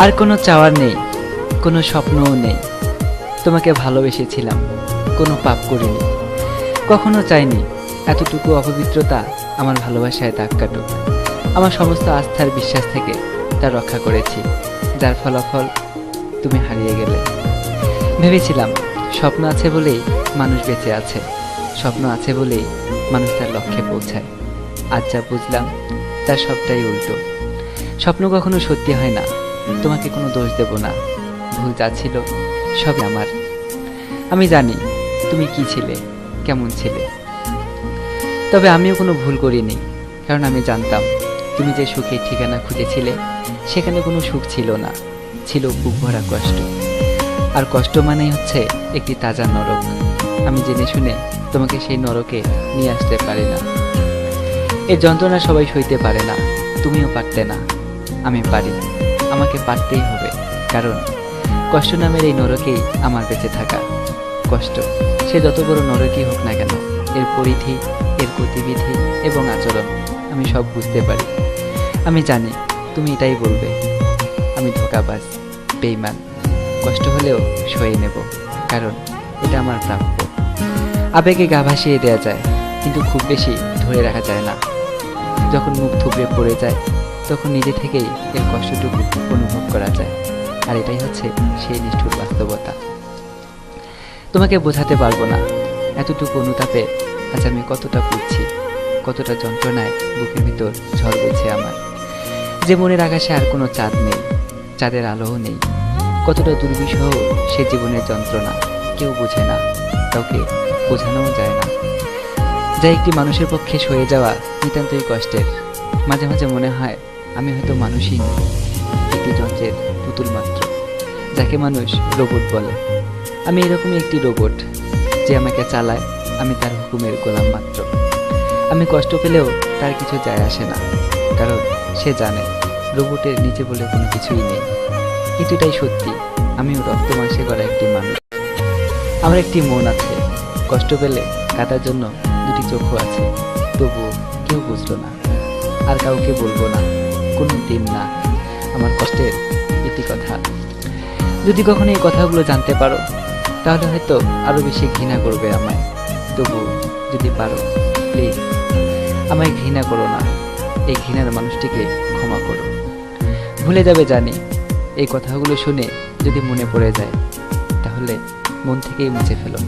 আর কোনো চাওয়ার নেই, কোনো স্বপ্নও নেই। তোমাকে ভালোবেসেছিলাম, কোনো পাপ করিনি। কখনো চাইনি এতটুকু অপবিত্রতা আমার ভালোবাসায় দাগ কাটুক। আমার সমস্ত আস্থার বিশ্বাস থেকে তা রক্ষা করেছি, যার ফলাফল তুমি হারিয়ে গেলে। ভেবেছিলাম স্বপ্ন আছে বলেই মানুষ বেঁচে আছে, স্বপ্ন আছে বলেই মানুষ তার লক্ষ্যে পৌঁছায়। আজ যা বুঝলাম তার সবটাই উল্টো। স্বপ্ন কখনো সত্যি হয় না। তোমাকে কোনো দোষ দেব না, ভুল যা ছিল সবই আমার। আমি জানি তুমি কি ছিলে, কেমন ছিলে, তবে আমিও কোনো ভুল করিনি। কারণ আমি জানতাম তুমি যে সুখের ঠিকানা খুঁজেছিলে সেখানে কোনো সুখ ছিল না, ছিল বুক ভরা কষ্ট। আর কষ্ট মানেই হচ্ছে একটি তাজা নরক। আমি জেনে শুনে তোমাকে সেই নরকে নিয়ে আসতে পারি না। এই যন্ত্রণা সবাই সইতে পারে না, তুমিও পারতে না। আমি পারি, আমাকে পারতেই হবে। কারণ কষ্ট নামের এই নরকেই আমার বেঁচে থাকা। কষ্ট সে যত বড় নরকই হোক না কেন, এর পরিধি, এর গতিবিধি এবং আচরণ আমি সব বুঝতে পারি। আমি জানি তুমি এটাই বলবে, আমি ধোঁকাবাজ, বেঈমান। কষ্ট হলেও সয়ে নেব, কারণ এটা আমার প্রাপ্য। আবেগে গা ভাসিয়ে দেওয়া যায়, কিন্তু খুব বেশি ধরে রাখা যায় না। যখন মুখ থুবড়ে পড়ে যায় তখন নিজে থেকেই এর কষ্টটুকু অনুভব করা যায়। আর এটাই হচ্ছে সেই নিষ্ঠুর বাস্তবতা। তোমাকে বোঝাতে পারবো না এতটুকু অনুতাপে আজ আমি কতটা পুড়ছি, কতটা যন্ত্রণায় বুকের ভিতর ঝড় বইছে আমার। যে মনের আকাশে আর কোনো চাঁদ নেই, চাঁদের আলোও নেই। কতটা দুর্বিষহ সে জীবনের যন্ত্রণা কেউ বোঝে না, কাউকে বোঝানোও যায় না। যা একটি মানুষের পক্ষে সয়ে যাওয়া নিতান্তই কষ্টের। মাঝে মাঝে মনে হয় আমি হয়তো মানুষই নই, একটি যন্ত্রের পুতুল মাত্র, যাকে মানুষ রোবট বলে। আমি এরকমই একটি রোবট, যে আমাকে চালায়, আমি তার হুকুমের গোলাম মাত্র। আমি কষ্ট পেলেও তার কিছু যায় আসে না, কারণ সে জানে রোবটের নিচে বলে কোনো কিছুই নেই। কিন্তু এটাই সত্যি, আমিও রক্ত মাংসে করা একটি মানুষ। আমার একটি মন আছে, কষ্ট পেলে কাটার জন্য দুটি চোখও আছে। তবুও কেউ বুঝলো না, আর কাউকে বলবো না, কোনো দিন না। আমার কষ্টের একটি কথা, যদি কখনো এই কথাগুলো জানতে পারো তাহলে হয়তো আরো বেশি ঘৃণা করবে আমায়। তবু যদি পারো প্লিজ আমায় ঘৃণা করো না, এই ঘৃণার মানুষটিকে ক্ষমা করো। ভুলে যাবে জানি, এই কথাগুলো শুনে যদি মনে পড়ে যায় তাহলে মন থেকেই মুছে ফেলো।